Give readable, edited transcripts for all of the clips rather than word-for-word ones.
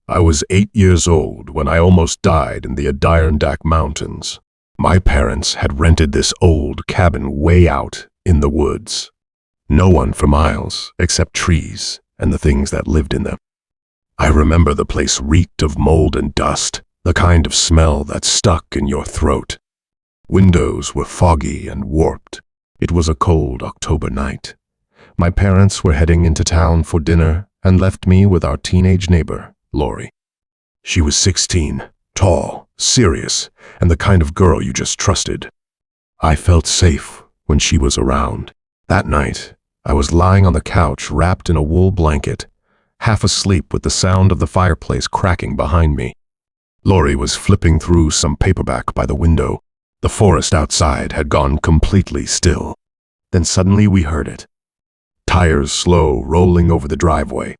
I was 8 years old when I almost died in the Adirondack Mountains. My parents had rented this old cabin way out in the woods. No one for miles except trees and the things that lived in them. I remember the place reeked of mold and dust, the kind of smell that stuck in your throat. Windows were foggy and warped. It was a cold October night. My parents were heading into town for dinner and left me with our teenage neighbor, Lori. She was 16, tall, serious, and the kind of girl you just trusted. I felt safe when she was around. That night, I was lying on the couch wrapped in a wool blanket, half asleep with the sound of the fireplace cracking behind me. Lori was flipping through some paperback by the window. The forest outside had gone completely still. Then suddenly we heard it. Tires slow, rolling over the driveway.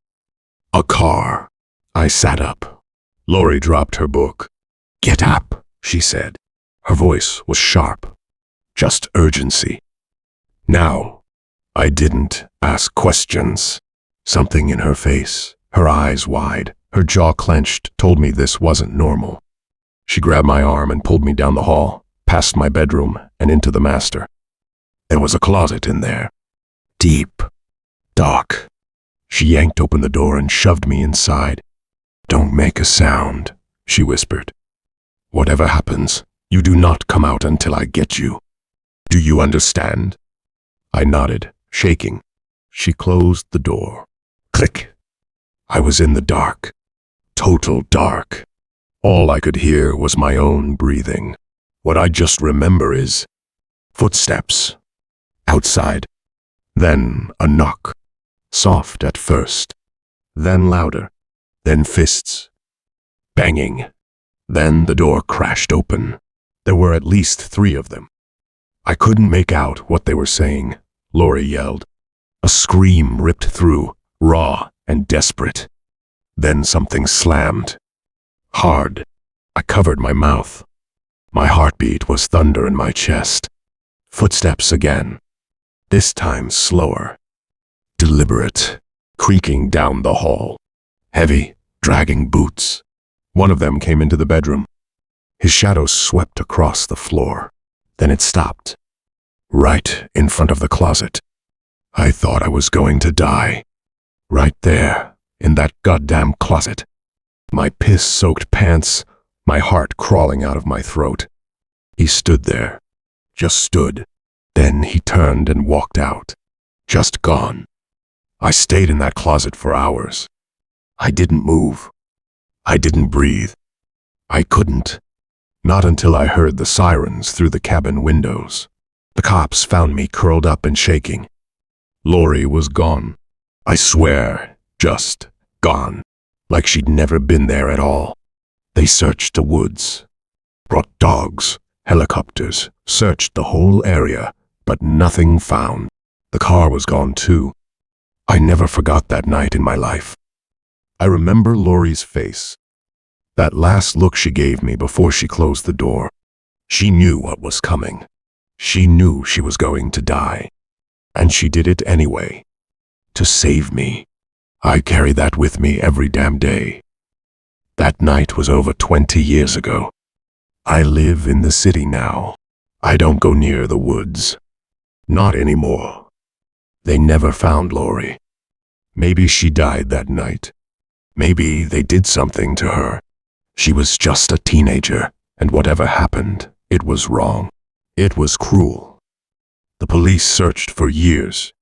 A car. I sat up. Lori dropped her book. "Get up," she said. Her voice was sharp. Just urgency. Now, I didn't ask questions. Something in her face, her eyes wide, her jaw clenched, told me this wasn't normal. She grabbed my arm and pulled me down the hall, past my bedroom and into the master. There was a closet in there. Deep. Dark. She yanked open the door and shoved me inside. "Don't make a sound," she whispered. "Whatever happens, you do not come out until I get you. Do you understand?" I nodded, shaking. She closed the door. Click. I was in the dark. Total dark. All I could hear was my own breathing. What I just remember is footsteps. Outside. Then a knock. Soft at first. Then louder. Then fists. Banging. Then the door crashed open. There were at least 3 of them. I couldn't make out what they were saying. Lori yelled. A scream ripped through, raw and desperate. Then something slammed. Hard. I covered my mouth. My heartbeat was thunder in my chest. Footsteps again. This time slower. Deliberate. Creaking down the hall. Heavy, dragging boots. One of them came into the bedroom. His shadow swept across the floor. Then it stopped. Right in front of the closet. I thought I was going to die. Right there, in that goddamn closet. My piss-soaked pants, my heart crawling out of my throat. He stood there. Just stood. Then he turned and walked out. Just gone. I stayed in that closet for hours. I didn't move. I didn't breathe. I couldn't. Not until I heard the sirens through the cabin windows. The cops found me curled up and shaking. Lori was gone. I swear, just gone. Like she'd never been there at all. They searched the woods. Brought dogs, helicopters, searched the whole area, but nothing found. The car was gone too. I never forgot that night in my life. I remember Lori's face. That last look she gave me before she closed the door. She knew what was coming. She knew she was going to die. And she did it anyway. To save me. I carry that with me every damn day. That night was over 20 years ago. I live in the city now. I don't go near the woods. Not anymore. They never found Lori. Maybe she died that night. Maybe they did something to her. She was just a teenager, and whatever happened, it was wrong. It was cruel. The police searched for years.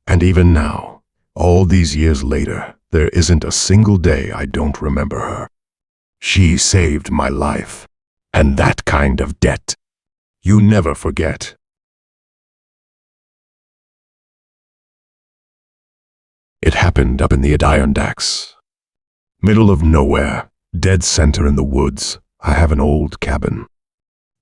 And even now, all these years later, there isn't a single day I don't remember her. She saved my life. And that kind of debt, you never forget. It happened up in the Adirondacks. Middle of nowhere, dead center in the woods, I have an old cabin.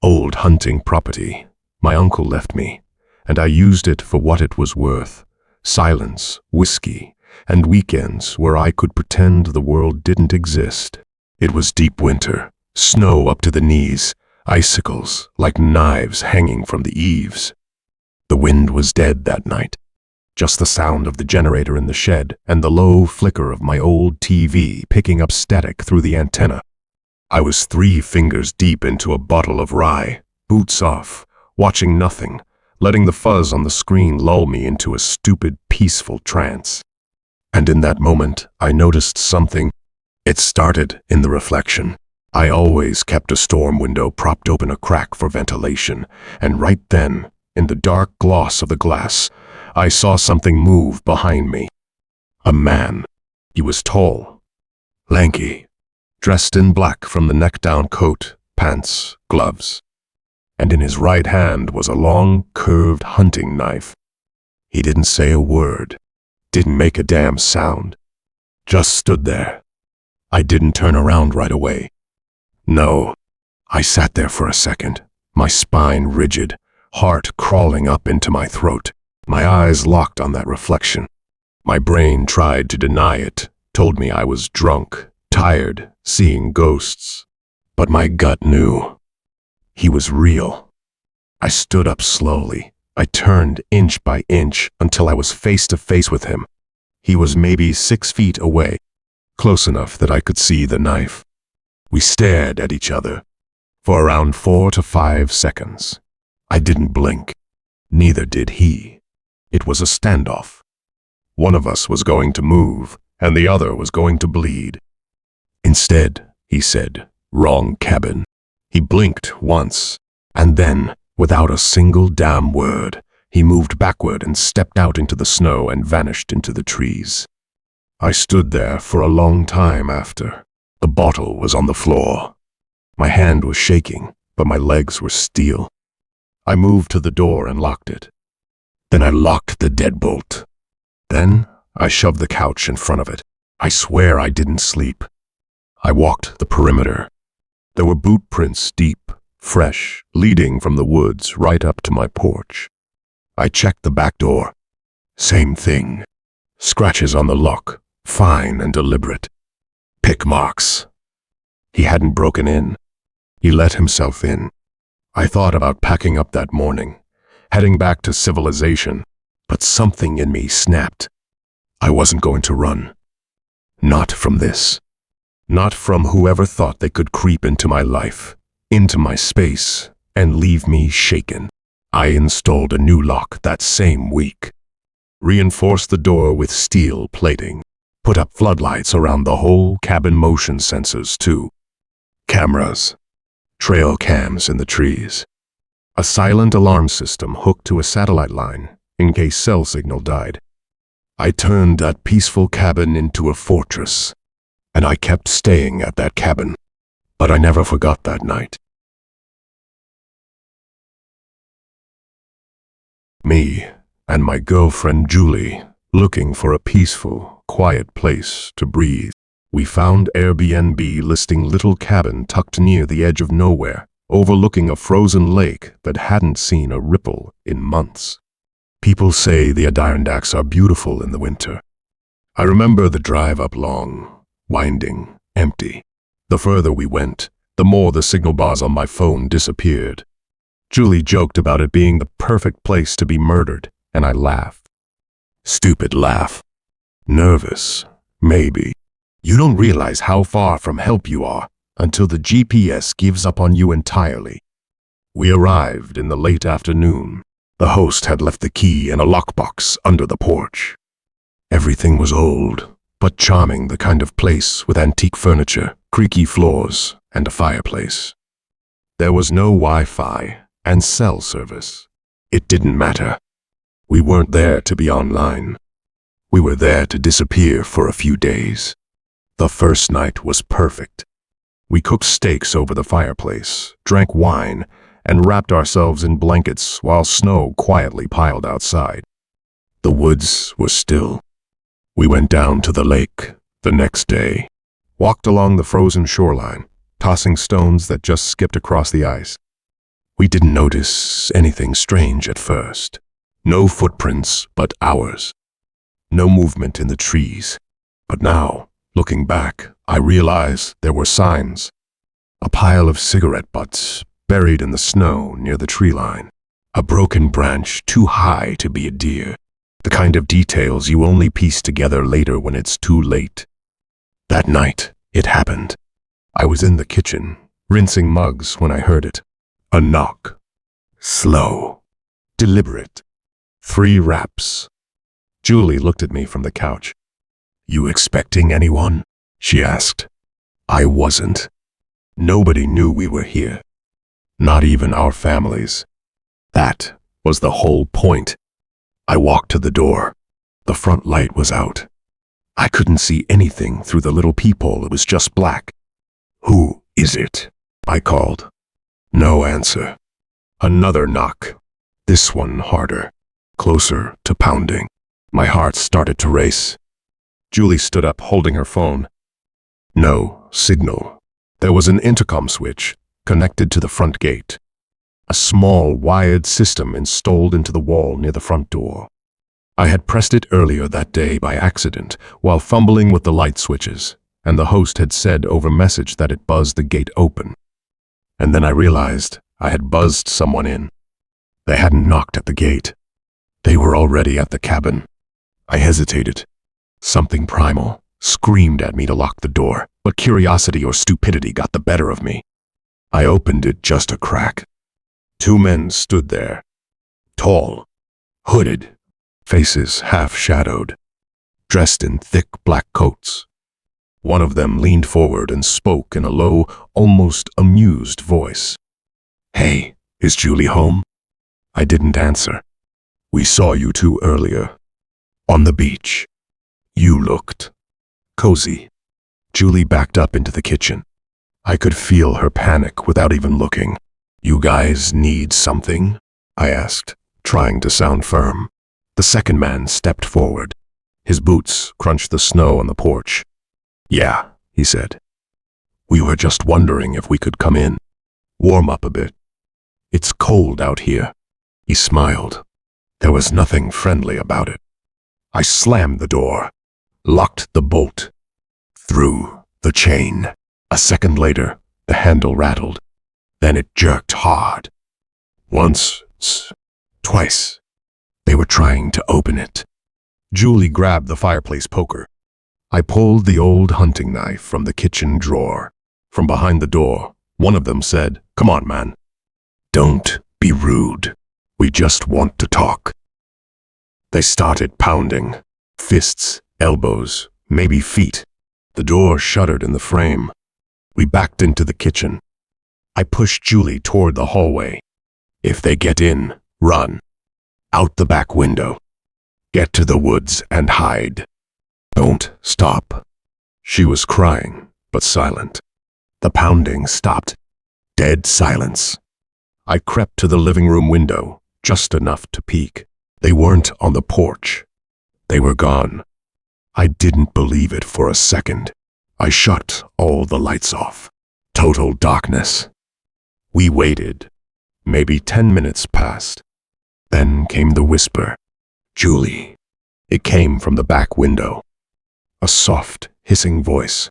Old hunting property. My uncle left me, and I used it for what it was worth. Silence, whiskey, and weekends where I could pretend the world didn't exist. It was deep winter, snow up to the knees, icicles like knives hanging from the eaves. The wind was dead that night. just the sound of the generator in the shed and the low flicker of my old TV picking up static through the antenna. I was 3 fingers deep into a bottle of rye, boots off, watching nothing, letting the fuzz on the screen lull me into a stupid, peaceful trance. And in that moment, I noticed something. It started in the reflection. I always kept a storm window propped open a crack for ventilation, and right then, in the dark gloss of the glass, I saw something move behind me. A man. He was tall, lanky, dressed in black from the neck down, coat, pants, gloves. And in his right hand was a long, curved hunting knife. He didn't say a word, didn't make a damn sound, just stood there. I didn't turn around right away. No, I sat there for a second, my spine rigid, heart crawling up into my throat, my eyes locked on that reflection. My brain tried to deny it, told me I was drunk, tired, seeing ghosts. But my gut knew. He was real. I stood up slowly. I turned inch by inch until I was face to face with him. He was maybe 6 feet away, close enough that I could see the knife. We stared at each other for around 4 to 5 seconds. I didn't blink. Neither did he. It was a standoff. One of us was going to move, and the other was going to bleed. Instead, he said, "Wrong cabin." He blinked once, and then, without a single damn word, he moved backward and stepped out into the snow and vanished into the trees. I stood there for a long time after. The bottle was on the floor. My hand was shaking, but my legs were steel. I moved to the door and locked it. Then I locked the deadbolt. Then I shoved the couch in front of it. I swear I didn't sleep. I walked the perimeter. There were boot prints deep, fresh, leading from the woods right up to my porch. I checked the back door. Same thing. Scratches on the lock, fine and deliberate. Pick marks. He hadn't broken in. He let himself in. I thought about packing up that morning, heading back to civilization, but something in me snapped. I wasn't going to run. Not from this. Not from whoever thought they could creep into my life, into my space, and leave me shaken. I installed a new lock that same week. Reinforced the door with steel plating. Put up floodlights around the whole cabin, motion sensors too. Cameras. Trail cams in the trees. A silent alarm system hooked to a satellite line in case cell signal died. I turned that peaceful cabin into a fortress, and I kept staying at that cabin, but I never forgot that night. Me and my girlfriend Julie, looking for a peaceful, quiet place to breathe. We found Airbnb listing little cabin tucked near the edge of nowhere, overlooking a frozen lake that hadn't seen a ripple in months. People say the Adirondacks are beautiful in the winter. I remember the drive up long, winding, empty. The further we went, the more the signal bars on my phone disappeared. Julie joked about it being the perfect place to be murdered, and I laughed. Stupid laugh. Nervous, maybe. You don't realize how far from help you are until the GPS gives up on you entirely. We arrived in the late afternoon. The host had left the key in a lockbox under the porch. Everything was old, but charming, the kind of place with antique furniture, creaky floors, and a fireplace. There was no Wi-Fi and cell service. It didn't matter. We weren't there to be online. We were there to disappear for a few days. The first night was perfect. We cooked steaks over the fireplace, drank wine, and wrapped ourselves in blankets while snow quietly piled outside. The woods were still. We went down to the lake the next day, walked along the frozen shoreline, tossing stones that just skipped across the ice. We didn't notice anything strange at first. No footprints but ours. No movement in the trees. But now, looking back, I realized there were signs. A pile of cigarette butts buried in the snow near the tree line. A broken branch too high to be a deer. The kind of details you only piece together later when it's too late. That night, it happened. I was in the kitchen, rinsing mugs when I heard it. A knock. Slow. Deliberate. 3 raps. Julie looked at me from the couch. "You expecting anyone?" she asked. I wasn't. Nobody knew we were here. Not even our families. That was the whole point. I walked to the door. The front light was out. I couldn't see anything through the little peephole. It was just black. "Who is it?" I called. No answer. Another knock. This one harder. Closer to pounding. My heart started to race. Julie stood up, holding her phone. No signal. There was an intercom switch connected to the front gate. A small, wired system installed into the wall near the front door. I had pressed it earlier that day by accident while fumbling with the light switches, and the host had said over message that it buzzed the gate open. And then I realized I had buzzed someone in. They hadn't knocked at the gate. They were already at the cabin. I hesitated. Something primal screamed at me to lock the door, but curiosity or stupidity got the better of me. I opened it just a crack. 2 men stood there. Tall, hooded, faces half-shadowed, dressed in thick black coats. One of them leaned forward and spoke in a low, almost amused voice. "Hey, is Julie home?" I didn't answer. "We saw you 2 earlier. On the beach. You looked cozy." Julie backed up into the kitchen. I could feel her panic without even looking. "You guys need something?" I asked, trying to sound firm. The second man stepped forward. His boots crunched the snow on the porch. "Yeah," he said. "We were just wondering if we could come in. Warm up a bit. It's cold out here." He smiled. There was nothing friendly about it. I slammed the door, locked the bolt, threw the chain. A second later, the handle rattled. Then it jerked hard. Once, twice. They were trying to open it. Julie grabbed the fireplace poker. I pulled the old hunting knife from the kitchen drawer. From behind the door, one of them said, "Come on, man. Don't be rude. We just want to talk." They started pounding. Fists, elbows, maybe feet. The door shuddered in the frame. We backed into the kitchen. I pushed Julie toward the hallway. "If they get in, run. Out the back window. Get to the woods and hide. Don't stop." She was crying, but silent. The pounding stopped. Dead silence. I crept to the living room window, just enough to peek. They weren't on the porch. They were gone. I didn't believe it for a second. I shut all the lights off. Total darkness. We waited. Maybe 10 minutes passed. Then came the whisper. "Julie." It came from the back window. A soft, hissing voice,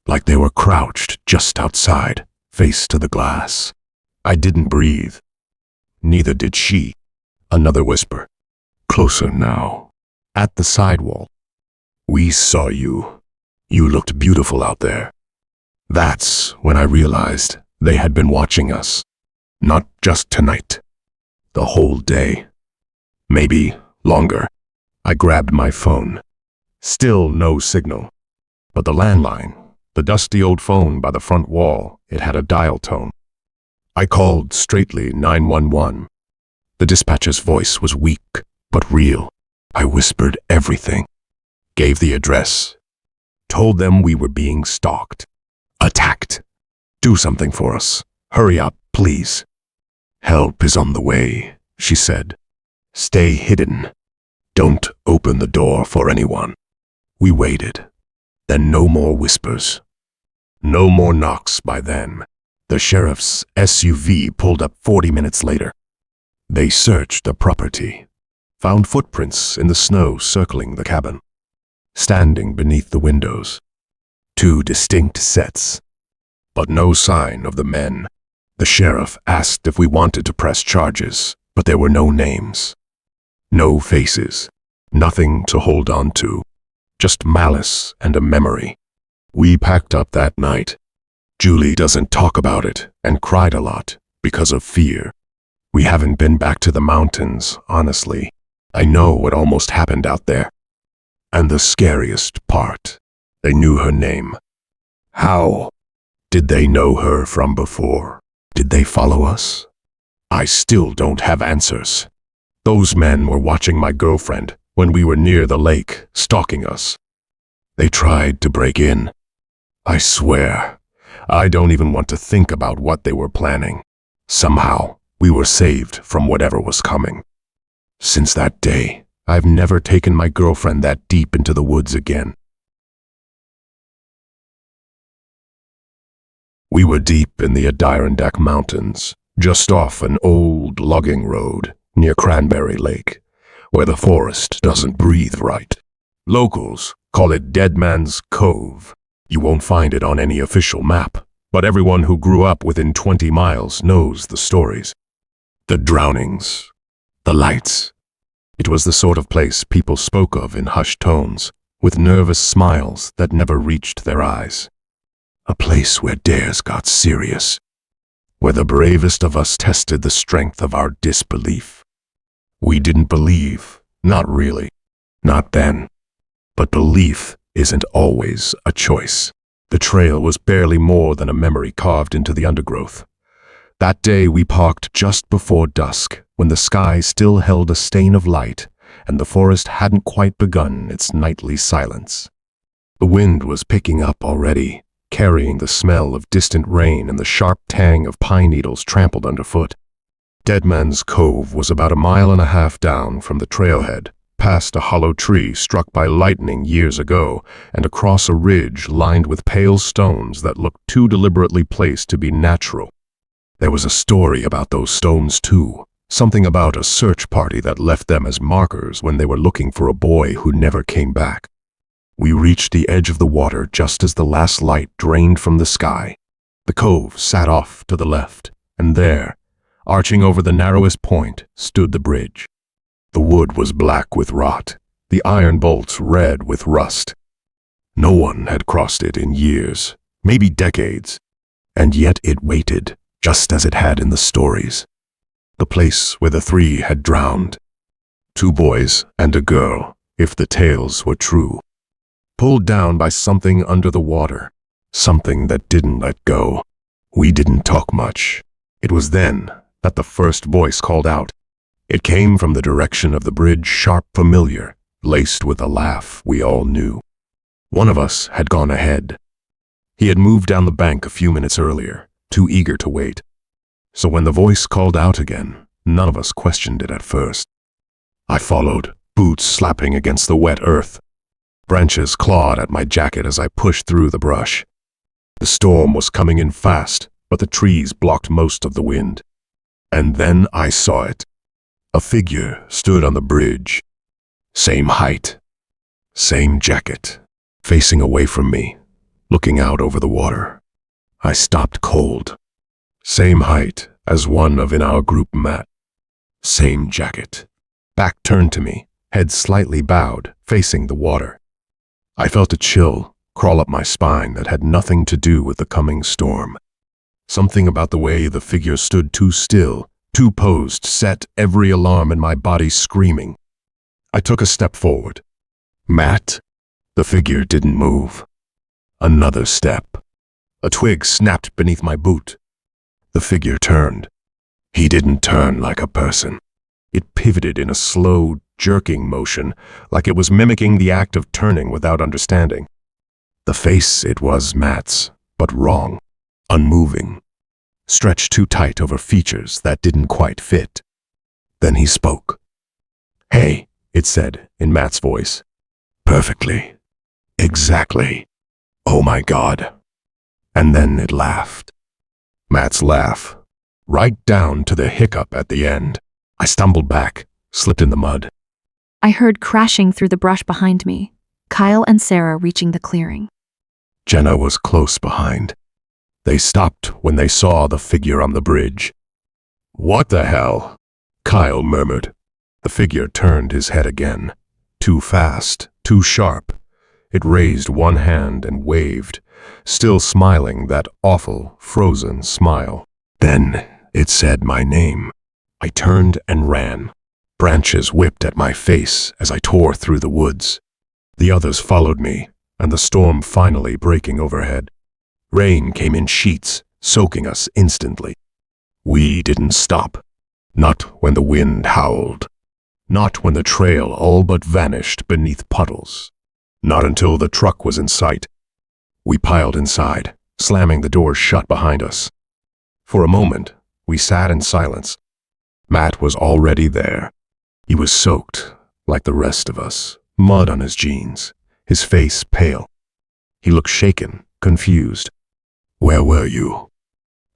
like they were crouched just outside, face to the glass. I didn't breathe. Neither did she. Another whisper. "Closer now." At the sidewall. "We saw you. You looked beautiful out there." That's when I realized they had been watching us. Not just tonight. The whole day. Maybe longer. I grabbed my phone. Still no signal. But the landline, the dusty old phone by the front wall, it had a dial tone. I called straightly 911. The dispatcher's voice was weak, but real. I whispered everything. Gave the address. Told them we were being stalked. Attacked. "Do something for us. Hurry up, please." "Help is on the way," she said. "Stay hidden. Don't open the door for anyone." We waited. Then no more whispers. No more knocks by then. The sheriff's SUV pulled up 40 minutes later. They searched the property. Found footprints in the snow circling the cabin. Standing beneath the windows. 2 distinct sets. But no sign of the men. The sheriff asked if we wanted to press charges, but there were no names. No faces. Nothing to hold on to, just malice and a memory. We packed up that night. Julie doesn't talk about it and cried a lot because of fear. We haven't been back to the mountains, honestly. I know what almost happened out there. And the scariest part, they knew her name. How? Did they know her from before? Did they follow us? I still don't have answers. Those men were watching my girlfriend when we were near the lake, stalking us. They tried to break in. I swear, I don't even want to think about what they were planning. Somehow, we were saved from whatever was coming. Since that day, I've never taken my girlfriend that deep into the woods again. We were deep in the Adirondack Mountains, just off an old logging road near Cranberry Lake, where the forest doesn't breathe right. Locals call it Dead Man's Cove. You won't find it on any official map, but everyone who grew up within 20 miles knows the stories. The drownings, the lights. It was the sort of place people spoke of in hushed tones, with nervous smiles that never reached their eyes. A place where dares got serious, where the bravest of us tested the strength of our disbelief. We didn't believe, not really, not then. But belief isn't always a choice. The trail was barely more than a memory carved into the undergrowth. That day we parked just before dusk, when the sky still held a stain of light, and the forest hadn't quite begun its nightly silence. The wind was picking up already, carrying the smell of distant rain and the sharp tang of pine needles trampled underfoot. Dead Man's Cove was about 1.5 miles down from the trailhead, past a hollow tree struck by lightning years ago, and across a ridge lined with pale stones that looked too deliberately placed to be natural. There was a story about those stones too, something about a search party that left them as markers when they were looking for a boy who never came back. We reached the edge of the water just as the last light drained from the sky. The cove sat off to the left, and there, arching over the narrowest point, stood the bridge. The wood was black with rot, the iron bolts red with rust. No one had crossed it in years, maybe decades, and yet it waited, just as it had in the stories. The place where the 3 had drowned. 2 boys and a girl, if the tales were true. Pulled down by something under the water, something that didn't let go. We didn't talk much. It was then that the first voice called out. It came from the direction of the bridge, sharp, familiar, laced with a laugh we all knew. One of us had gone ahead. He had moved down the bank a few minutes earlier, too eager to wait. So when the voice called out again, none of us questioned it at first. I followed, boots slapping against the wet earth. Branches clawed at my jacket as I pushed through the brush. The storm was coming in fast, but the trees blocked most of the wind. And then I saw it. A figure stood on the bridge. Same height, same jacket, facing away from me, looking out over the water. I stopped cold. Same height as one of in our group met. Same jacket. Back turned to me, head slightly bowed, facing the water. I felt a chill crawl up my spine that had nothing to do with the coming storm. Something about the way the figure stood too still, too posed, set every alarm in my body screaming. I took a step forward. Matt? The figure didn't move. Another step. A twig snapped beneath my boot. The figure turned. He didn't turn like a person. It pivoted in a slow, jerking motion, like it was mimicking the act of turning without understanding. The face, it was Matt's, but wrong, unmoving, stretched too tight over features that didn't quite fit. Then he spoke. "Hey," it said in Matt's voice. "Perfectly. Exactly. Oh my God." And then it laughed. Matt's laugh, right down to the hiccup at the end. I stumbled back, slipped in the mud. I heard crashing through the brush behind me, Kyle and Sarah reaching the clearing. Jenna was close behind. They stopped when they saw the figure on the bridge. "What the hell?" Kyle murmured. The figure turned his head again, Too fast, too sharp. It raised one hand and waved, still smiling that awful, frozen smile. Then it said my name. I turned and ran. Branches whipped at my face as I tore through the woods. The others followed me, and the storm finally breaking overhead. Rain came in sheets, soaking us instantly. We didn't stop. Not when the wind howled. Not when the trail all but vanished beneath puddles. Not until the truck was in sight. We piled inside, slamming the doors shut behind us. For a moment, we sat in silence. Matt was already there. He was soaked, like the rest of us, mud on his jeans, his face pale. He looked shaken, confused. "Where were you?"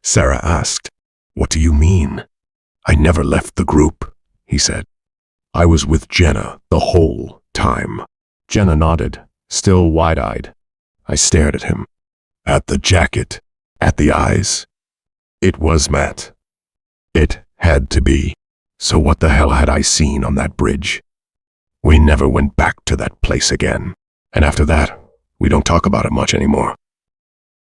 Sarah asked. "What do you mean?" "I never left the group," he said. "I was with Jenna the whole time." Jenna nodded, still wide-eyed. I stared at him. At the jacket, at the eyes. It was Matt. It had to be. So what the hell had I seen on that bridge? We never went back to that place again. And after that, we don't talk about it much anymore.